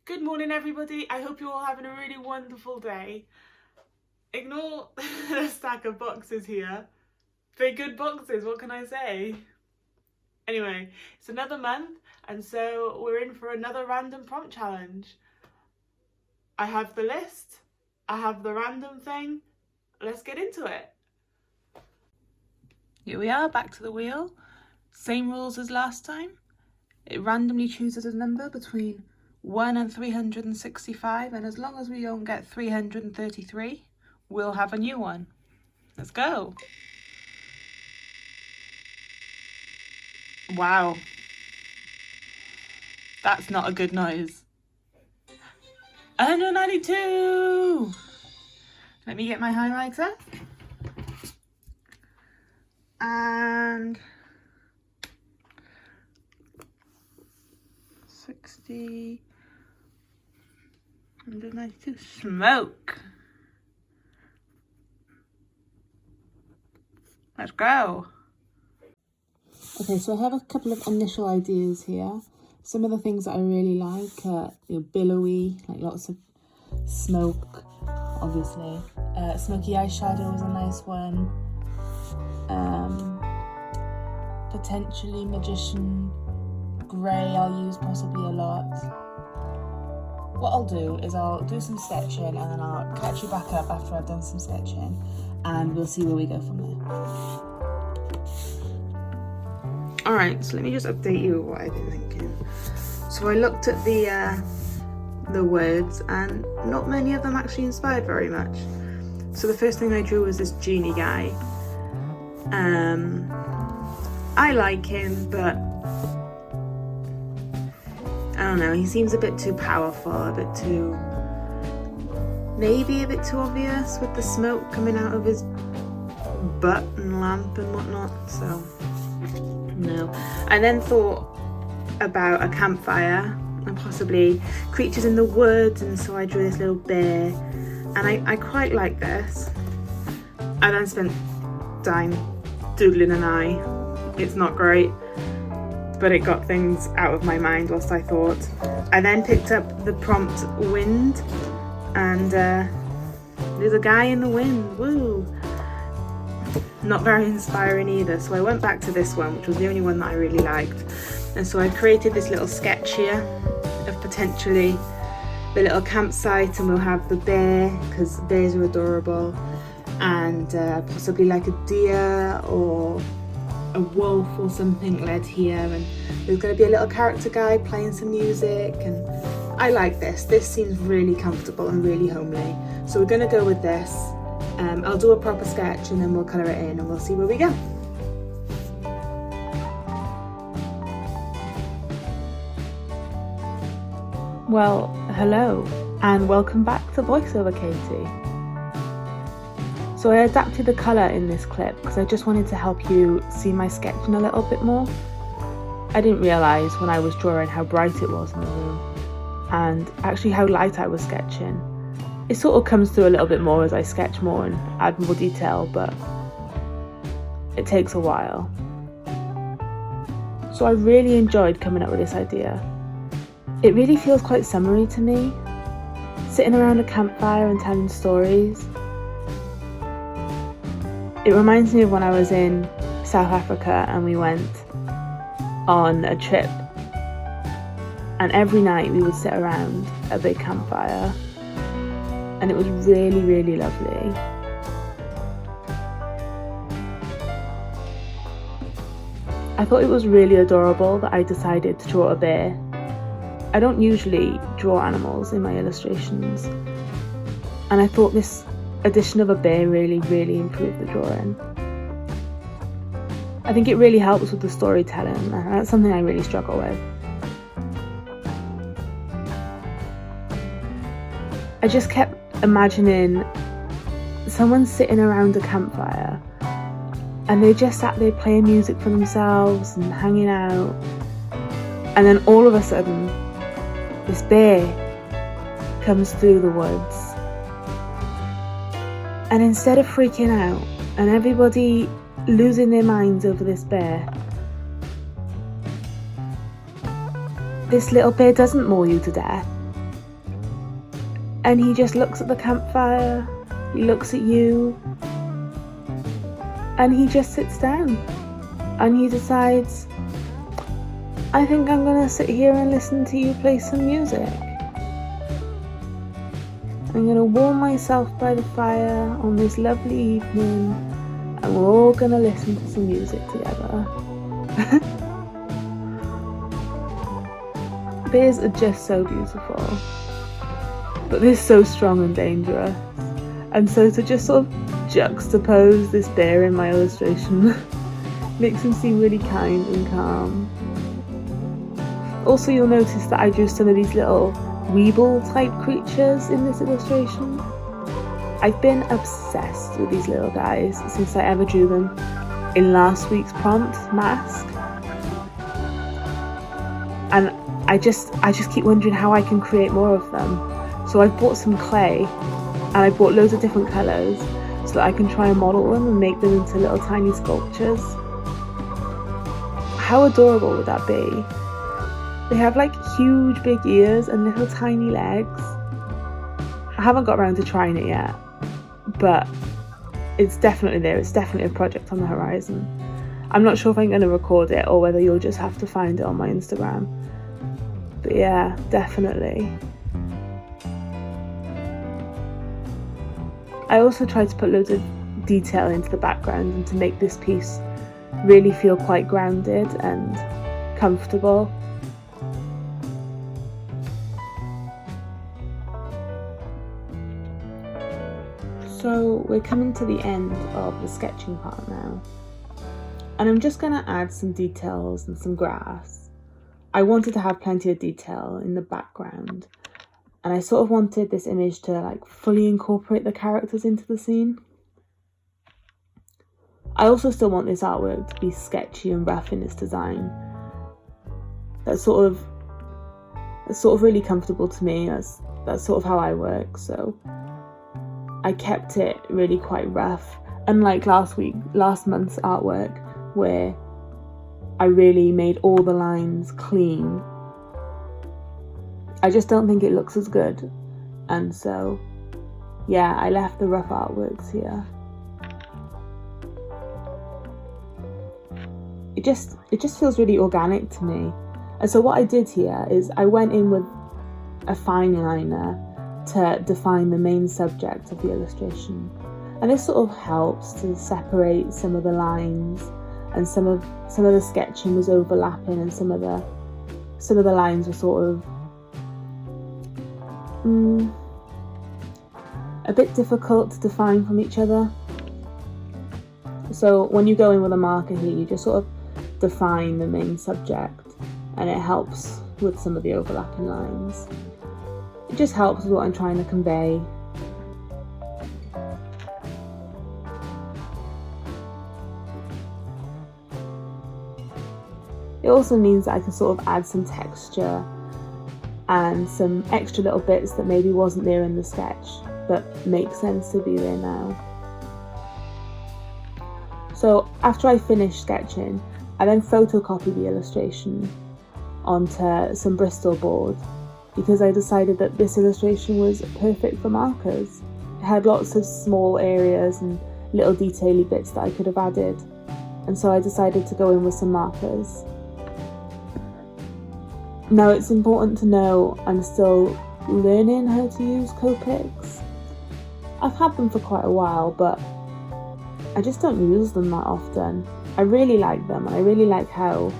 Good morning, everybody. I hope you're all having a really wonderful day. Ignore the stack of boxes here. They're good boxes, what can I say? Anyway, it's another month, and so we're in for another random prompt challenge. I have the list, I have the random thing. Let's get into it. Here we are, back to the wheel. Same rules as last time. It randomly chooses a number between 1 and 365, and as long as we don't get 333, we'll have a new one. Let's go. Wow. That's not a good noise. 192! Let me get my highlighter. And 60, 192, smoke. Let's go. Okay, so I have a couple of initial ideas here. Some of the things that I really like are billowy, like lots of smoke, obviously. Smoky eyeshadow is a nice one. Potentially magician grey I'll use possibly a lot. What I'll do is I'll do some sketching and then I'll catch you back up after I've done some sketching and we'll see where we go from there. Alright, so let me just update you with what I've been thinking. So I looked at the words and not many of them actually inspired very much. So the first thing I drew was this genie guy. I like him, but I don't know, he seems a bit too powerful, maybe a bit too obvious with the smoke coming out of his butt and lamp and whatnot, so no. I then thought about a campfire and possibly creatures in the woods, and so I drew this little bear, and I quite like this. I then spent time doodling an eye. It's not great, but it got things out of my mind whilst I thought. I then picked up the prompt wind, and there's a guy in the wind, woo! Not very inspiring either, so I went back to this one, which was the only one that I really liked. And so I created this little sketch here of potentially the little campsite, and we'll have the bear, because bears are adorable, and possibly like a deer or a wolf or something led here, and there's going to be a little character guy playing some music, and I like this. This seems really comfortable and really homely, so we're going to go with this. I'll do a proper sketch and then we'll colour it in and we'll see where we go. Well, hello and welcome back to VoiceOver Katie. So I adapted the colour in this clip because I just wanted to help you see my sketching a little bit more. I didn't realise when I was drawing how bright it was in the room and actually how light I was sketching. It sort of comes through a little bit more as I sketch more and add more detail, but it takes a while. So I really enjoyed coming up with this idea. It really feels quite summery to me, sitting around a campfire and telling stories. It reminds me of when I was in South Africa and we went on a trip, and every night we would sit around a big campfire and it was really, really lovely. I thought it was really adorable that I decided to draw a bear. I don't usually draw animals in my illustrations, and I thought this addition of a bear really, really improved the drawing. I think it really helps with the storytelling, and that's something I really struggle with. I just kept imagining someone sitting around a campfire and they just sat there playing music for themselves and hanging out, and then all of a sudden this bear comes through the woods, and instead of freaking out and everybody losing their minds over this bear, this little bear doesn't maul you to death. And he just looks at the campfire, he looks at you, and he just sits down and he decides, I think I'm gonna sit here and listen to you play some music. I'm gonna warm myself by the fire on this lovely evening, and we're all gonna listen to some music together. Bears are just so beautiful, but they're so strong and dangerous. And so to just sort of juxtapose this bear in my illustration makes him seem really kind and calm. Also, you'll notice that I drew some of these little weeble type creatures in this illustration. I've been obsessed with these little guys since I ever drew them in last week's prompt, Mask. And I just keep wondering how I can create more of them. So I've bought some clay and I bought loads of different colours so that I can try and model them and make them into little tiny sculptures. How adorable would that be? They have like huge big ears and little tiny legs. I haven't got around to trying it yet, but it's definitely there. It's definitely a project on the horizon. I'm not sure if I'm going to record it or whether you'll just have to find it on my Instagram. But yeah, definitely. I also tried to put loads of detail into the background and to make this piece really feel quite grounded and comfortable. So we're coming to the end of the sketching part now, and I'm just going to add some details and some grass. I wanted to have plenty of detail in the background, and I sort of wanted this image to like fully incorporate the characters into the scene. I also still want this artwork to be sketchy and rough in its design. That's sort of really comfortable to me. That's sort of how I work, so I kept it really quite rough, unlike last month's artwork where I really made all the lines clean. I just don't think it looks as good, and so yeah, I left the rough artworks here. It just feels really organic to me, and so what I did here is I went in with a fine liner to define the main subject of the illustration, and this sort of helps to separate some of the lines, and some of the sketching was overlapping, and some of the lines were sort of a bit difficult to define from each other. So when you go in with a marker here, you just sort of define the main subject, and it helps with some of the overlapping lines. It just helps with what I'm trying to convey. It also means that I can sort of add some texture and some extra little bits that maybe wasn't there in the sketch but make sense to be there now. So after I finished sketching, I then photocopied the illustration onto some Bristol board because I decided that this illustration was perfect for markers. It had lots of small areas and little detaily bits that I could have added, and so I decided to go in with some markers. Now it's important to know I'm still learning how to use Copics. I've had them for quite a while, but I just don't use them that often. I really like them, and I really like how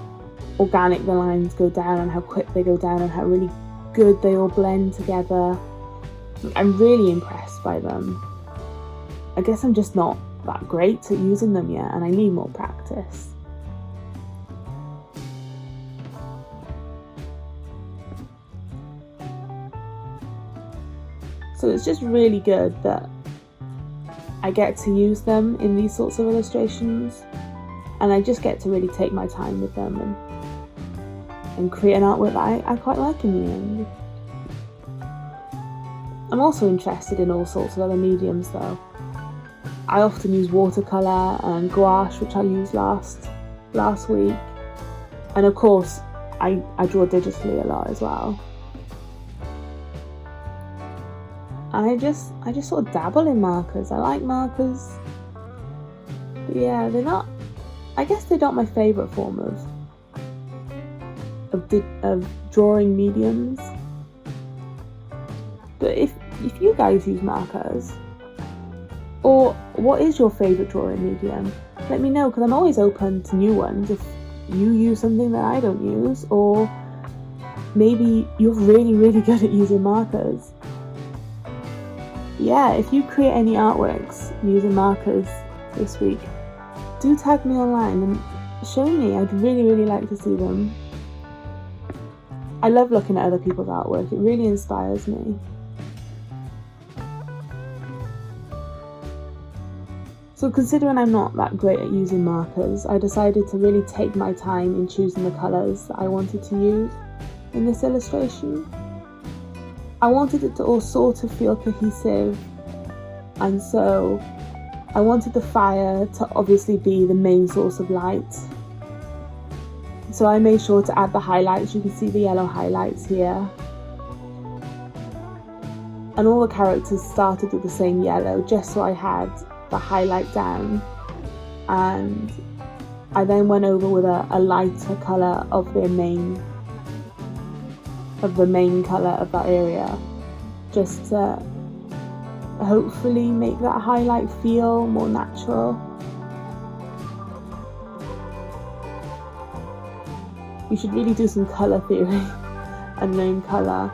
organic the lines go down and how quick they go down and how really good they all blend together. I'm really impressed by them. I guess I'm just not that great at using them yet, and I need more practice. So it's just really good that I get to use them in these sorts of illustrations, and I just get to really take my time with them and create an artwork that I quite like in the end. I'm also interested in all sorts of other mediums though. I often use watercolour and gouache, which I used last week, and of course I draw digitally a lot as well. I just sort of dabble in markers. I like markers. But yeah, I guess they're not my favourite form of drawing mediums. But if you guys use markers, or what is your favourite drawing medium? Let me know, because I'm always open to new ones. If you use something that I don't use, or maybe you're really, really good at using markers. Yeah, if you create any artworks using markers this week, do tag me online and show me. I'd really, really like to see them. I love looking at other people's artwork. It really inspires me. So considering I'm not that great at using markers, I decided to really take my time in choosing the colours that I wanted to use in this illustration. I wanted it to all sort of feel cohesive, and so I wanted the fire to obviously be the main source of light. So I made sure to add the highlights. You can see the yellow highlights here. And all the characters started with the same yellow, just so I had the highlight down. And I then went over with a lighter colour of the main colour of that area, just to hopefully make that highlight feel more natural. We should really do some colour theory and learn colour.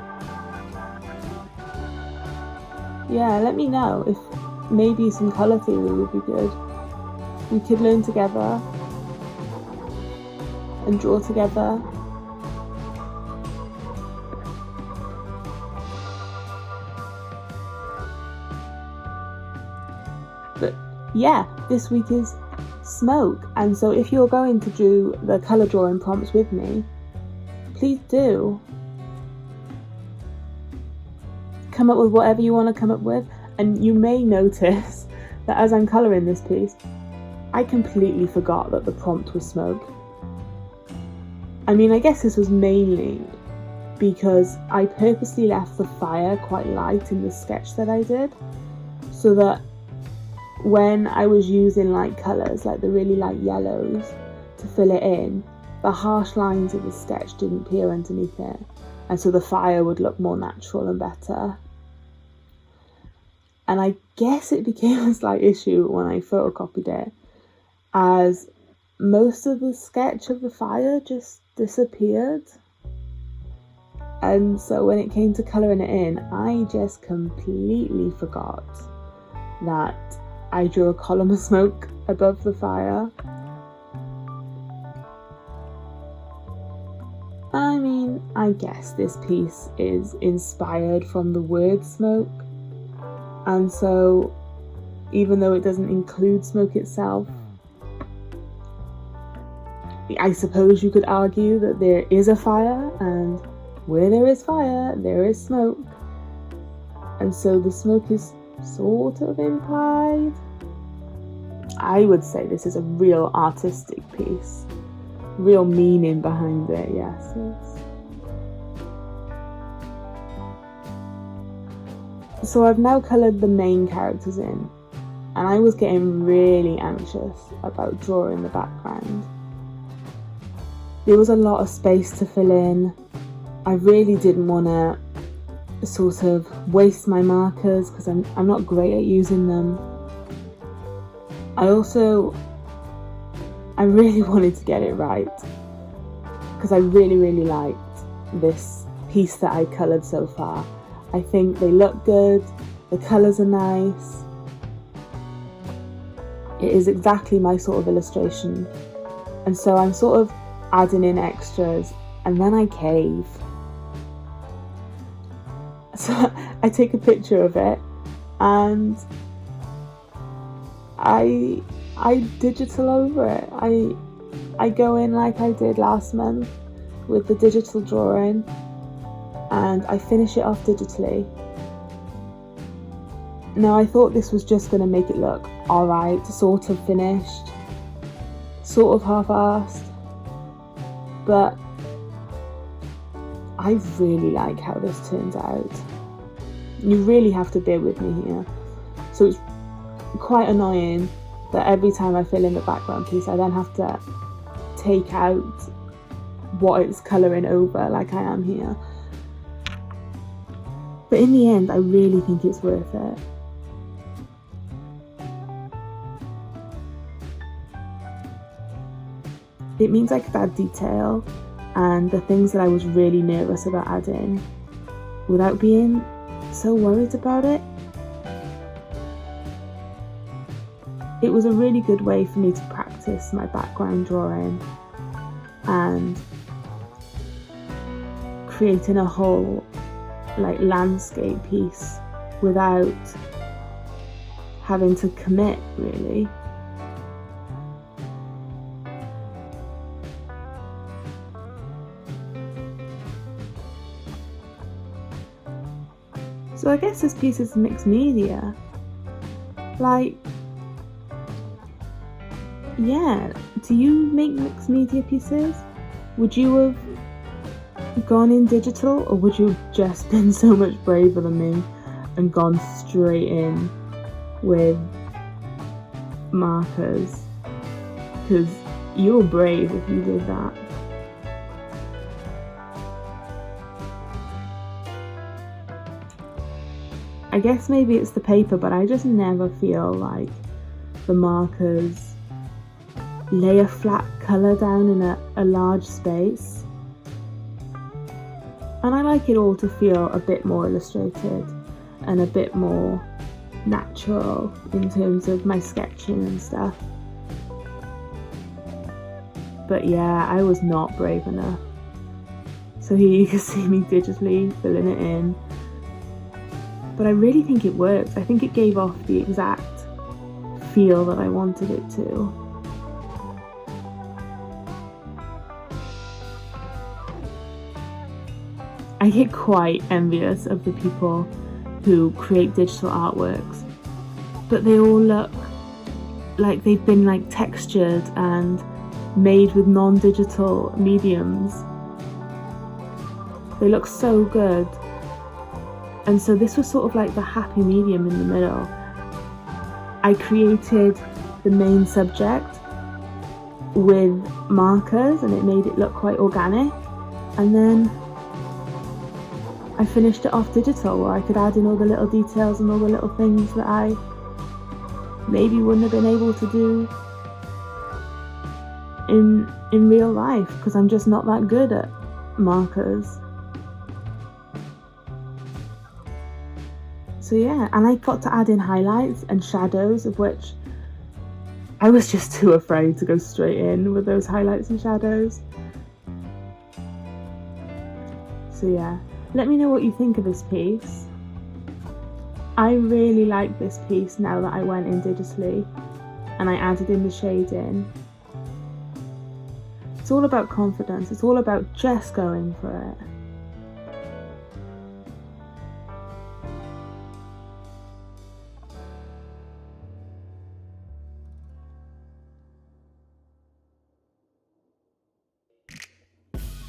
Yeah, let me know if maybe some colour theory would be good. We could learn together and draw together. But yeah, this week is smoke, and so if you're going to do the colour drawing prompts with me, please do come up with whatever you want to come up with. And you may notice that as I'm colouring this piece, I completely forgot that the prompt was smoke. I mean, I guess this was mainly because I purposely left the fire quite light in the sketch that I did, so that when I was using light colours, like the really light yellows, to fill it in, the harsh lines of the sketch didn't appear underneath it, and so the fire would look more natural and better. And I guess it became a slight issue when I photocopied it, as most of the sketch of the fire just disappeared. And so when it came to colouring it in, I just completely forgot that I drew a column of smoke above the fire. I mean, I guess this piece is inspired from the word smoke. And so, even though it doesn't include smoke itself, I suppose you could argue that there is a fire, and where there is fire, there is smoke. And so the smoke is sort of implied. I would say this is a real artistic piece. Real meaning behind it, yes. So I've now coloured the main characters in, and I was getting really anxious about drawing the background. There was a lot of space to fill in. I really didn't want to sort of waste my markers because I'm not great at using them. I really wanted to get it right because I really, really liked this piece that I coloured so far. I think they look good, the colours are nice. It is exactly my sort of illustration. And so I'm sort of adding in extras, and then I cave. So I take a picture of it and I digital over it. I go in like I did last month with the digital drawing, and I finish it off digitally. Now I thought this was just going to make it look alright, sort of finished, sort of half-assed, but I really like how this turns out. You really have to bear with me here. So it's quite annoying that every time I fill in the background piece, I then have to take out what it's colouring over like I am here. But in the end, I really think it's worth it. It means I could add detail and the things that I was really nervous about adding without being so worried about it. It was a really good way for me to practice my background drawing and creating a whole landscape piece without having to commit, really. So I guess this piece is mixed media. Yeah, do you make mixed media pieces? Would you have gone in digital, or would you have just been so much braver than me and gone straight in with markers? Because you're brave if you did that. I guess maybe it's the paper, but I just never feel like the markers lay a flat colour down in a large space. And I like it all to feel a bit more illustrated and a bit more natural in terms of my sketching and stuff. But yeah, I was not brave enough. So here you can see me digitally filling it in. But I really think it worked. I think it gave off the exact feel that I wanted it to. I get quite envious of the people who create digital artworks, but they all look like they've been textured and made with non-digital mediums. They look so good. And so this was sort of the happy medium in the middle. I created the main subject with markers and it made it look quite organic. And then I finished it off digital, where I could add in all the little details and all the little things that I maybe wouldn't have been able to do in real life, because I'm just not that good at markers. So yeah, and I got to add in highlights and shadows, of which I was just too afraid to go straight in with those highlights and shadows. So yeah, let me know what you think of this piece. I really like this piece now that I went in digitally and I added in the shading. It's all about confidence, it's all about just going for it.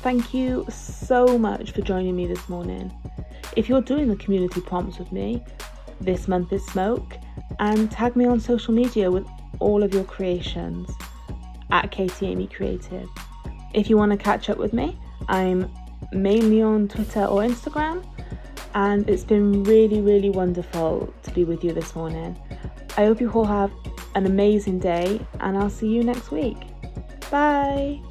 Thank you so much for joining me this morning. If you're doing the community prompts with me, this month is smoke, and tag me on social media with all of your creations at Katie Amy Creative. If you want to catch up with me, I'm mainly on Twitter or Instagram, and it's been really, really wonderful to be with you this morning. I hope you all have an amazing day, and I'll see you next week. Bye!